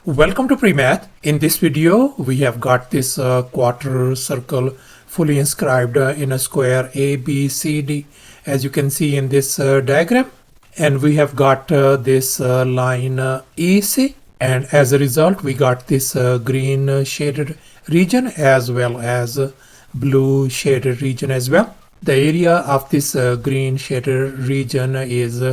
Welcome to PreMath. In this video, we have got this quarter circle fully inscribed in a square A, B, C, D, as you can see in this diagram. And we have got this line EC, and as a result, we got this green shaded region as well as blue shaded region as well. The area of this green shaded region is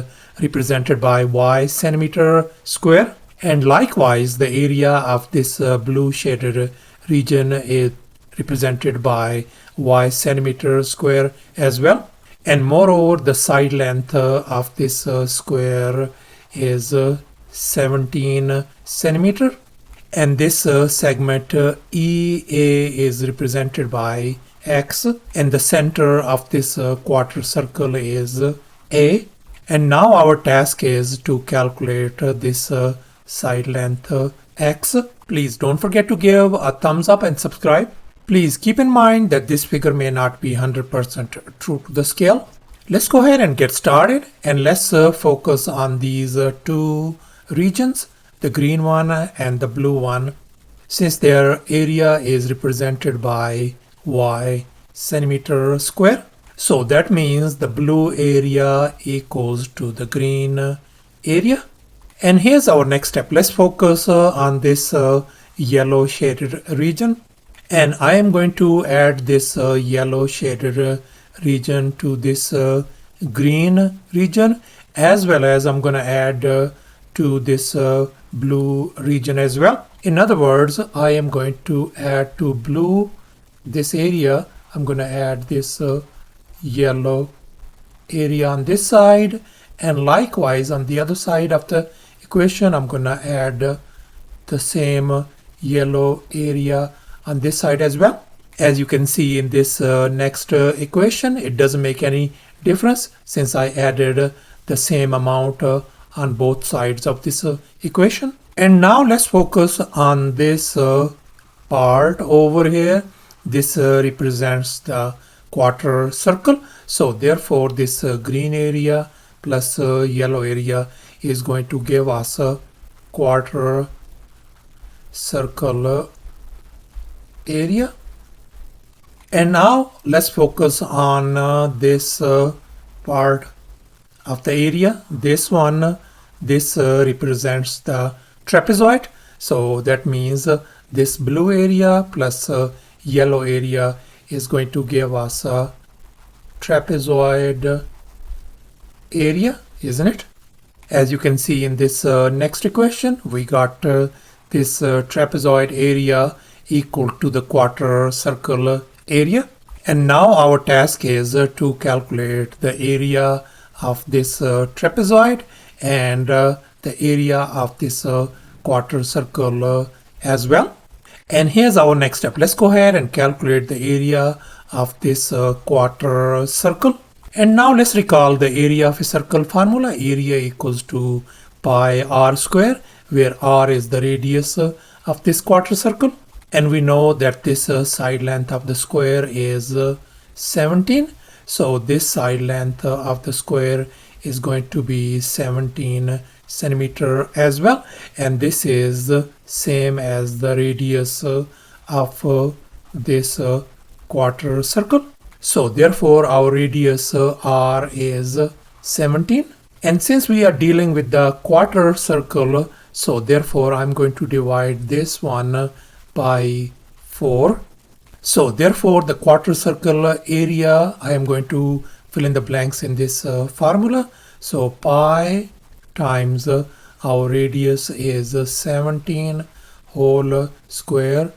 represented by y centimeter square. And likewise, the area of this blue shaded region is represented by y centimeter square as well. And moreover, the side length of this square is 17 centimeter. And this segment EA is represented by x, and the center of this quarter circle is A. And now our task is to calculate this side length x. Please don't forget to give a thumbs up and subscribe. Please keep in mind that this figure may not be 100% true to the scale. Let's go ahead and get started, and let's focus on these two regions, the green one and the blue one, since their area is represented by y centimeter square. So that means the blue area equals to the green area. And here's our next step. Let's focus on this yellow shaded region. And I am going to add this yellow shaded region to this green region, as well as I'm going to add to this blue region as well. In other words, I am going to add to blue this area. I'm going to add this yellow area on this side, and likewise on the other side of the equation I'm going to add the same yellow area on this side as well. As you can see in this next equation, it doesn't make any difference since I added the same amount on both sides of this equation. And now let's focus on this part over here. This represents the quarter circle. So therefore this green area plus yellow area is going to give us a quarter circle area. And now let's focus on this part of the area. This one, this represents the trapezoid. So that means this blue area plus yellow area is going to give us a trapezoid area, isn't it? As you can see in this next equation, we got this trapezoid area equal to the quarter circle area. And now our task is to calculate the area of this trapezoid and the area of this quarter circle as well. And here's our next step. Let's go ahead and calculate the area of this quarter circle. And now let's recall the area of a circle formula. Area equals to pi r square, where r is the radius of this quarter circle. And we know that this side length of the square is 17. So this side length of the square is going to be 17 centimeter as well. And this is same as the radius of this quarter circle. So therefore our radius r is 17. And since we are dealing with the quarter circle, so therefore I'm going to divide this one by 4. So therefore the quarter circle area, I am going to fill in the blanks in this formula. So pi times our radius is 17 whole square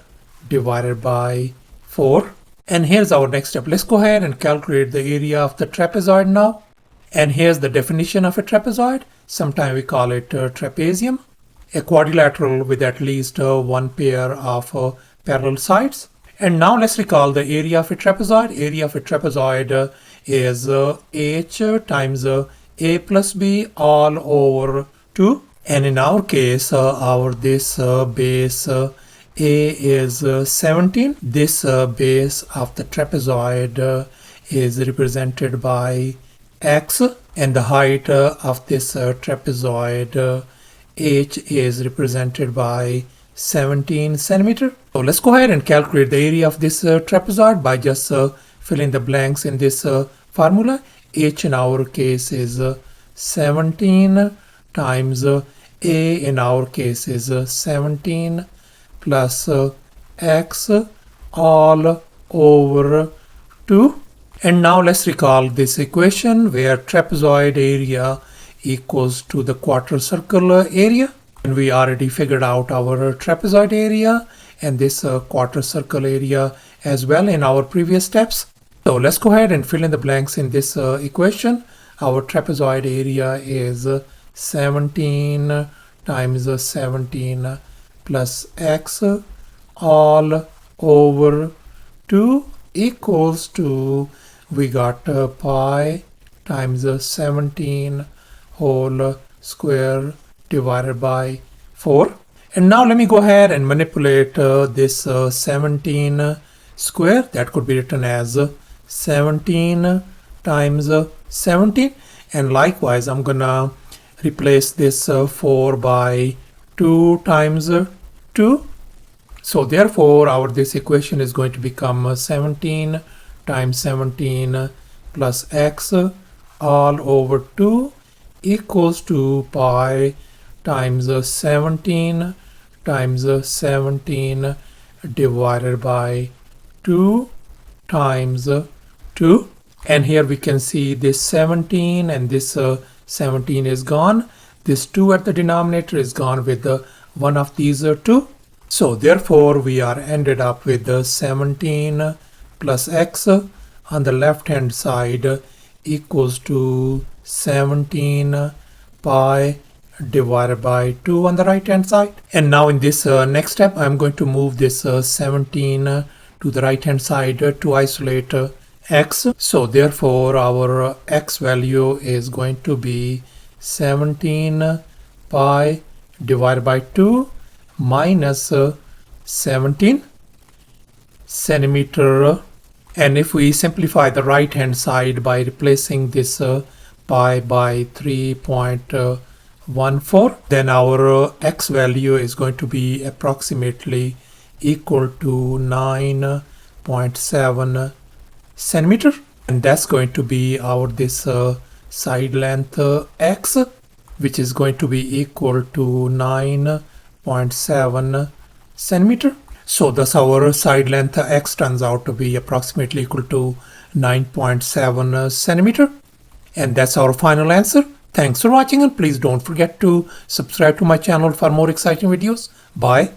divided by 4. And here's our next step. Let's go ahead and calculate the area of the trapezoid now. And here's the definition of a trapezoid. Sometimes we call it trapezium, a quadrilateral with at least one pair of parallel sides. And now let's recall the area of a trapezoid. Area of a trapezoid is h times a plus b all over 2. And in our case, this base A is 17. This base of the trapezoid is represented by x, and the height of this trapezoid h is represented by 17 centimeter. So let's go ahead and calculate the area of this trapezoid by just filling the blanks in this formula. H in our case is 17 times A in our case is 17 plus x all over 2. And now let's recall this equation where trapezoid area equals to the quarter circle area. And we already figured out our trapezoid area and this quarter circle area as well in our previous steps. So let's go ahead and fill in the blanks in this equation. Our trapezoid area is 17 times 17 plus x all over 2 equals to, we got pi times 17 whole square divided by 4. And now let me go ahead and manipulate this 17 square. That could be written as 17 times 17. And likewise, I'm gonna replace this 4 by 2 times 2. So therefore, this equation is going to become 17 times 17 plus x all over 2 equals to pi times 17 times 17 divided by 2 times 2. And here we can see this 17 and this 17 is gone. This 2 at the denominator is gone with one of these 2. So therefore we are ended up with 17 plus x on the left hand side equals to 17 pi divided by 2 on the right hand side. And now in this next step I'm going to move this 17 to the right hand side to isolate x. So therefore our x value is going to be 17 pi divided by 2 minus 17 centimeter. And if we simplify the right hand side by replacing this pi by 3.14, then our x value is going to be approximately equal to 9.7 centimeter. And that's going to be our this side length x, which is going to be equal to 9.7 centimeter. So thus our side length x turns out to be approximately equal to 9.7 centimeter. And that's our final answer. Thanks for watching, and please don't forget to subscribe to my channel for more exciting videos. Bye.